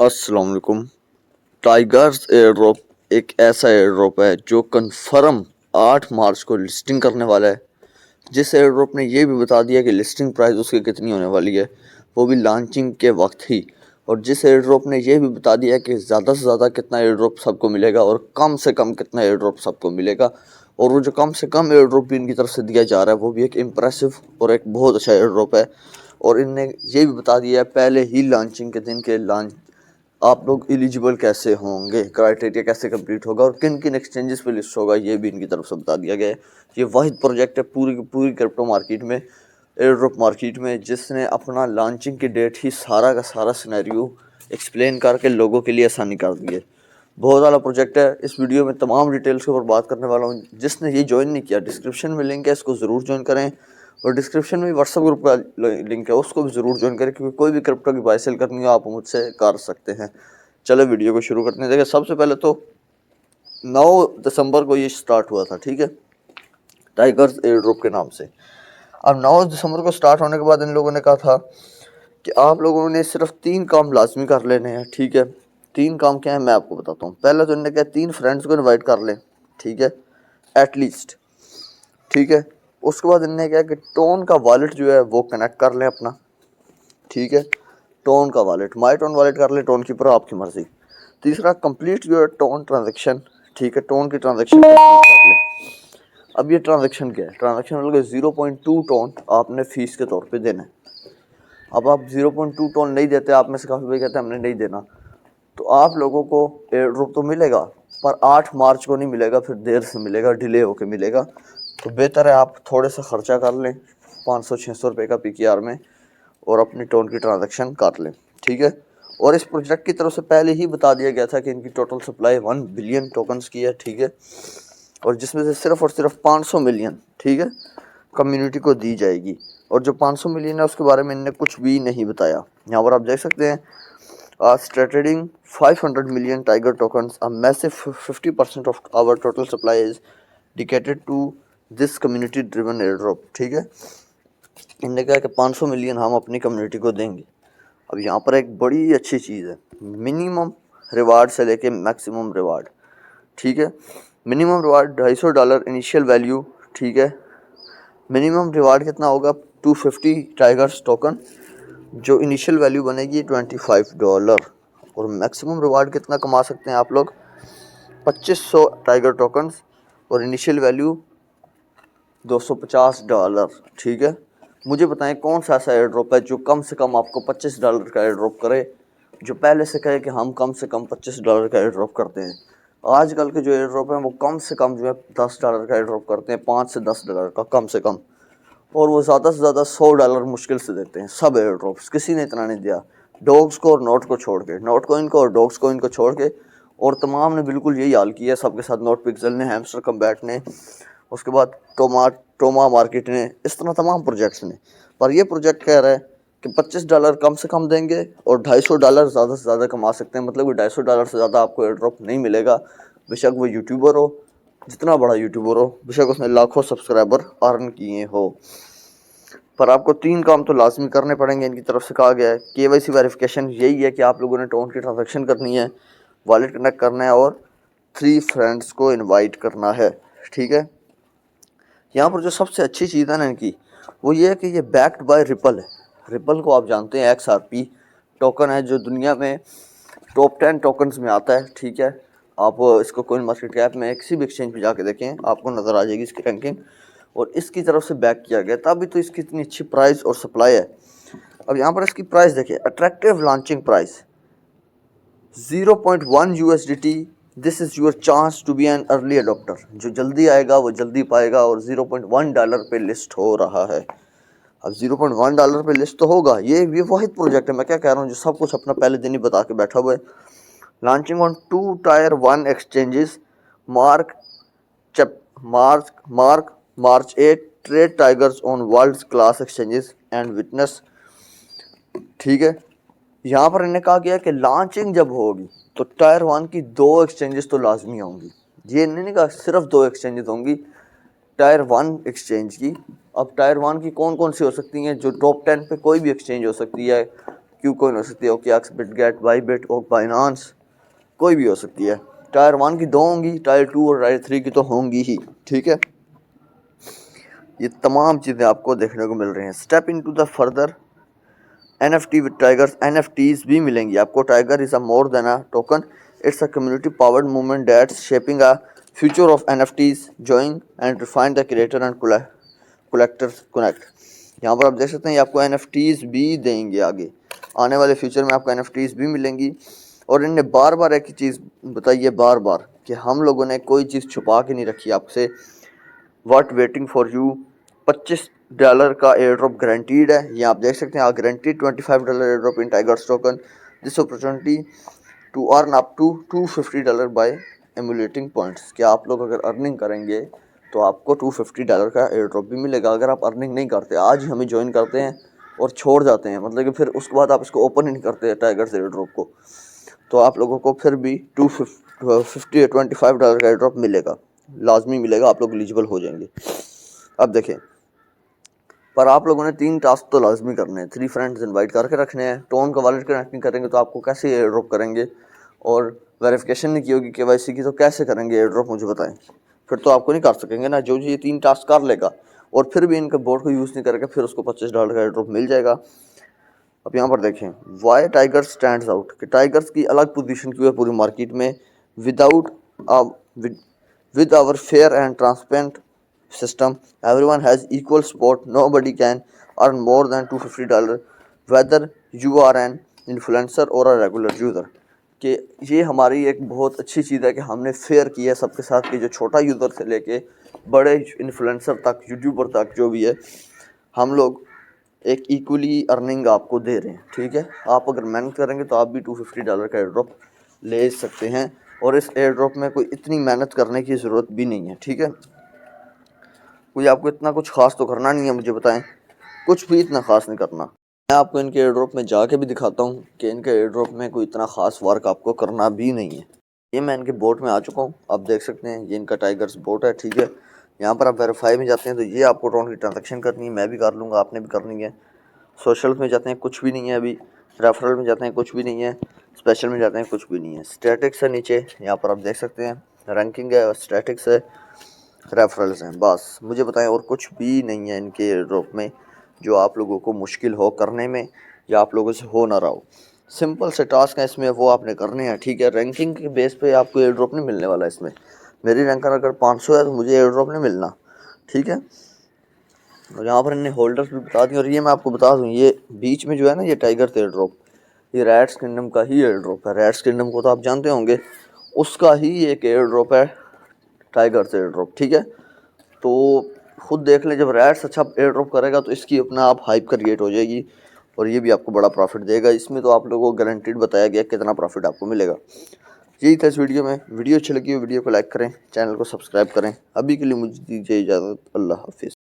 अस्सलाम वालेकुम। Tigers air drop एक ऐसा एयर ड्रॉप है जो कंफर्म 8 मार्च को लिस्टिंग करने वाला है। जिस एयर ड्रॉप ने ये भी बता दिया कि लिस्टिंग प्राइस उसकी कितनी होने वाली है, वो भी लॉन्चिंग के वक्त ही। और जिस एयर ड्रॉप ने ये भी बता दिया कि ज़्यादा से ज़्यादा कितना एयर ड्रॉप सबको मिलेगा और कम से कम कितना एयर ड्रॉप सबको मिलेगा। और वो जो कम से कम एयर ड्रॉप भी इनकी तरफ से दिया जा रहा है वो भी एक इम्प्रेसिव और एक बहुत अच्छा एयर ड्रॉप है। और इनने ये भी बता दिया है पहले ही लॉन्चिंग के दिन के लॉन्च आप लोग एलिजिबल कैसे होंगे, क्राइटेरिया कैसे कंप्लीट होगा और किन किन एक्सचेंजेस पे लिस्ट होगा, ये भी इनकी तरफ से बता दिया गया है। ये वाहिद प्रोजेक्ट है पूरी की पूरी क्रिप्टो मार्केट में, एयर ड्रॉप मार्केट में, जिसने अपना लॉन्चिंग की डेट ही सारा का सारा सिनेरियो एक्सप्लेन करके लोगों के लिए आसानी कर दी है। बहुत वाला प्रोजेक्ट है। इस वीडियो में तमाम डिटेल्स के ऊपर बात करने वाला हूँ। जिसने ये ज्वाइन नहीं किया, डिस्क्रिप्शन में लिंक है, इसको ज़रूर ज्वाइन करें। और डिस्क्रिप्शन में व्हाट्सएप ग्रुप का लिंक है, उसको भी ज़रूर ज्वाइन करें, क्योंकि कोई भी क्रिप्टो की बाय सेल करनी हो आप मुझसे कर सकते हैं। चलो वीडियो को शुरू करते हैं। देखिए, सबसे पहले तो 9 दिसंबर को ये स्टार्ट हुआ था, ठीक है, टाइगर्स एयर ड्रॉप के नाम से। अब 9 दिसंबर को स्टार्ट होने के बाद इन लोगों ने कहा था कि आप लोगों ने सिर्फ 3 काम लाजमी कर लेने हैं, ठीक है। 3 काम क्या है मैं आपको बताता हूँ। पहला तो इन्होंने कहा 3 फ्रेंड्स को इनवाइट कर लें, ठीक है, एटलीस्ट, ठीक है। उसके बाद इन्होंने कहा कि टोन का वॉलेट जो है वो कनेक्ट कर लें अपना, ठीक है। टोन का वॉलेट, माई टोन वॉलेट कर लें, टोन कीपर आपकी मर्जी। तीसरा, कंप्लीट जो है टोन ट्रांजेक्शन, ठीक है, टोन की ट्रांजेक्शन कंप्लीट कर लें। अब ये ट्रांजेक्शन क्या है? ट्रांजेक्शन मतलब 0.2 टोन आपने फीस के तौर पे देना है। अब आप 0.2 टोन नहीं देते, आप में से काफ़ी भाई कहते हैं हमने नहीं देना, तो आप लोगों को एयर ड्रॉप तो मिलेगा पर 8 मार्च को नहीं मिलेगा, फिर देर से मिलेगा, डिले होके मिलेगा। तो बेहतर है आप थोड़े सा खर्चा कर लें 500-600 रुपये का पीकेआर में और अपनी टोन की ट्रांजेक्शन कर लें, ठीक है। और इस प्रोजेक्ट की तरफ से पहले ही बता दिया गया था कि इनकी टोटल सप्लाई 1 बिलियन टोकन्स की है, ठीक है। और जिसमें से सिर्फ और सिर्फ 500 मिलियन, ठीक है, कम्युनिटी को दी जाएगी। और जो 500 मिलियन है उसके बारे में इन्होंने कुछ भी नहीं बताया। यहाँ पर आप देख सकते हैं, trading 500 million tiger tokens, a massive 50% of our total supply is dedicated to this community driven airdrop, ठीक है। इन्होंने कहा कि 500 मिलियन हम अपनी कम्युनिटी को देंगे। अब यहाँ पर एक बड़ी अच्छी चीज़ है, मिनिमम रिवार्ड से लेके मैक्सिमम रिवार्ड, ठीक है। मिनिमम रिवार्ड $250 इनिशियल वैल्यू, ठीक है। मिनिमम रिवार्ड कितना होगा? 250 टाइगर्स टोकन, जो इनिशियल वैल्यू बनेगी $25। और मैक्सिमम रिवार्ड कितना कमा सकते हैं आप लोग? 2500 टाइगर टोकन्स और इनिशियल वैल्यू $250, ठीक है। मुझे बताएं कौन सा ऐसा एयर ड्रॉप है जो कम से कम आपको $25 का एयर ड्रॉप करे, जो पहले से कहे कि हम कम से कम $25 का एयर ड्रॉप करते हैं। आजकल के जो एयर ड्रॉप हैं वो कम से कम जो है $10 का एयर ड्रॉप करते हैं, 5 से $10 का कम से कम। और वो ज़्यादा से ज़्यादा $100 मुश्किल से देते हैं सब एयर ड्रॉप्स, किसी ने इतना नहीं दिया। डॉग्स को और नोट को छोड़ के, नोट कॉइन को और डॉग्स कॉइन को छोड़ के, और तमाम ने बिल्कुल यही हाल किया सबके साथ। नोट पिक्सल ने, हैमस्टर कम्बैट ने, उसके बाद टोमा मार्केट ने, इस तरह तमाम प्रोजेक्ट्स ने। पर ये प्रोजेक्ट कह रहा है कि $25 कम से कम देंगे और $250 ज़्यादा से ज़्यादा कमा सकते हैं। मतलब कि $250 से ज़्यादा आपको एयर ड्रॉप नहीं मिलेगा, बेशक वो यूट्यूबर हो, जितना बड़ा यूट्यूबर हो, बेशक उसने लाखों सब्सक्राइबर अर्न किए हो। पर आपको 3 काम तो लाजमी करने पड़ेंगे। इनकी तरफ से कहा गया है KYC वेरिफिकेशन, यही है कि आप लोगों ने टोन की ट्रांजेक्शन करनी है, वॉलेट कनेक्ट करना है और 3 फ्रेंड्स को इनवाइट करना है, ठीक है। यहाँ पर जो सबसे अच्छी चीज़ है ना इनकी, वो ये है कि ये बैक्ड बाय रिपल है। रिपल को आप जानते हैं XRP टोकन है जो दुनिया में टॉप 10 टोकन्स में आता है, ठीक है। आप इसको कोइन मार्केट कैप में किसी भी एक्सचेंज पे जाके देखें, आपको नज़र आ जाएगी इसकी रैंकिंग। और इसकी तरफ से बैक किया गया, तभी तो इसकी इतनी अच्छी प्राइस और सप्लाई है। अब यहाँ पर इसकी प्राइस देखिए, attractive launching price 0.1 USDT, this is your chance to be an early adopter. जो जल्दी आएगा वो जल्दी पाएगा, और $0.1 पे लिस्ट हो रहा है। अब $0.1 पे लिस्ट तो होगा, ये वाहिद प्रोजेक्ट है, मैं क्या कह रहा हूँ, जो सब कुछ अपना पहले दिन ही बता के बैठा हुआ है। Launching on 2 Tier 1 exchanges, mark March 8 trade tigers on world class exchanges and witness, ठीक है। यहाँ पर इन्हें कहा गया कि लॉन्चिंग जब होगी तो Tier 1 की 2 एक्सचेंजेस तो लाजमी होंगी। ये नहीं कहा सिर्फ 2 एक्सचेंजेस होंगी Tier 1 एक्सचेंज की। अब Tier 1 की कौन कौन सी हो सकती हैं? जो टॉप 10 पे कोई भी एक्सचेंज हो सकती है, क्यू कॉइन हो सकती है, OKX, बिटगेट, बाईबिट और बाइनांस, कोई भी हो सकती है। टायर 1 की 2 होंगी, टायर 2 और टायर 3 की तो होंगी ही, ठीक है। ये तमाम चीज़ें आपको देखने को मिल रही हैं। Step into the further NFT with tigers, NFTs भी मिलेंगी आपको। Tiger is a more than a token, it's a community powered movement that's shaping a future of NFTs, join and refine the creator and collectors connect. यहाँ पर आप देख सकते हैं, ये आपको NFTs भी देंगे आगे आने वाले फ्यूचर में, आपको NFTs भी मिलेंगी। और इनने बार बार एक ही चीज़ बताई है, बार बार, कि हम लोगों ने कोई चीज़ छुपा के नहीं रखी आपसे। व्हाट वेटिंग फॉर यू, $25 का एयर ड्रॉप गारंटीड है। ये आप देख सकते हैं, guaranteed $25 airdrop in tigers token, this opportunity to earn up to $250 by emulating points. कि आप लोग अगर अर्निंग करेंगे तो आपको $250 का एयर ड्रॉप भी मिलेगा। अगर आप अर्निंग नहीं करते, आज ही हमें ज्वाइन करते हैं और छोड़ जाते हैं, मतलब कि फिर उसके बाद आप इसको ओपन ही नहीं करते टाइगर्स एयर ड्रॉप को, तो आप लोगों को फिर भी $25 का एयर ड्रॉप मिलेगा, लाजमी मिलेगा, आप लोग एलिजिबल हो जाएंगे। अब देखें, पर आप लोगों ने 3 टास्क तो लाजमी करने हैं। 3 फ्रेंड्स इनवाइट करके रखने हैं। टोन का वॉलेट कनेक्ट नहीं करेंगे तो आपको कैसे एयर ड्रॉप करेंगे, और वेरिफिकेशन नहीं की होगी KYC की तो कैसे करेंगे एयर ड्रॉप, मुझे बताएं। फिर तो आपको नहीं कर सकेंगे ना। जो ये 3 टास्क कर लेगा और फिर भी इनके बोर्ड को यूज़ नहीं करेगा, फिर उसको $25 का एयर ड्रॉप मिल जाएगा। अब यहाँ पर देखें, वाई टाइगर स्टैंड्स आउट, कि टाइगर्स की अलग पोजीशन क्यों है पूरी मार्केट में। Without with our fair and transparent system, everyone has equal spot, nobody can earn more than $250 whether you are an influencer or a regular user। कि ये हमारी एक बहुत अच्छी चीज़ है कि हमने फेयर किया सबके साथ, कि जो छोटा यूज़र से लेके बड़े इन्फ्लुएंसर तक, यूट्यूबर तक जो भी है, हम लोग एक इक्वली अर्निंग आपको दे रहे हैं, ठीक है। आप अगर मेहनत करेंगे तो आप भी $250 का एयर ड्रॉप ले सकते हैं, और इस एयर ड्रॉप में कोई इतनी मेहनत करने की ज़रूरत भी नहीं है, ठीक है। कोई आपको इतना कुछ खास तो करना नहीं है, मुझे बताएं, कुछ भी इतना खास नहीं करना। मैं आपको इनके एयर ड्रॉप में जाके भी दिखाता हूँ कि इनके एयर ड्रॉप में कोई इतना खास वर्क आपको करना भी नहीं है। ये मैं इनके बोट में आ चुका हूँ, आप देख सकते हैं, ये इनका टाइगर्स बोट है, ठीक है। यहाँ पर आप वेरीफाई में जाते हैं तो ये आपको टोन की ट्रांजेक्शन करनी है, मैं भी कर लूँगा, आपने भी करनी है। सोशल में जाते हैं, कुछ भी नहीं है अभी। रेफरल में जाते हैं, कुछ भी नहीं है। स्पेशल में जाते हैं, कुछ भी नहीं है। स्टैटिक्स है नीचे, यहाँ पर आप देख सकते हैं, रैंकिंग है, स्टैटिक्स है, रेफरल्स हैं, बस। मुझे बताएं, और कुछ भी नहीं है इनके एयर ड्रॉप में जो आप लोगों को मुश्किल हो करने में, या आप लोगों से हो ना रहा हो। सिंपल से टास्क है इसमें, वो आपने करने हैं, ठीक है। रैंकिंग के बेस पे आपको एयर ड्रॉप नहीं मिलने वाला इसमें। मेरी रैंकर अगर 500 है तो मुझे एयर ड्रॉप नहीं मिलना, ठीक है। और यहाँ पर इन्हें होल्डर्स भी बता दी। और ये मैं आपको बता दूँ, ये बीच में जो है ना, ये टाइगर एयर ड्रॉप, ये रैट्स किंगडम का ही एयर ड्रॉप है। रैट्स किंगडम को तो आप जानते होंगे, उसका ही एक एयर ड्रॉप है टाइगर एयर ड्रॉप, ठीक है। तो खुद देख लें, जब रैट्स अच्छा एयर ड्रॉप करेगा तो इसकी अपना आप हाइप क्रिएट हो जाएगी, और ये भी आपको बड़ा प्रॉफिट देगा। इसमें तो आप लोगों को गारंटीड बताया गया कितना प्रॉफिट आपको मिलेगा। यही था इस वीडियो में। वीडियो अच्छी लगी हो वीडियो को लाइक करें, चैनल को सब्सक्राइब करें। अभी के लिए मुझे दीजिए इजाज़त, अल्लाह हाफिज़।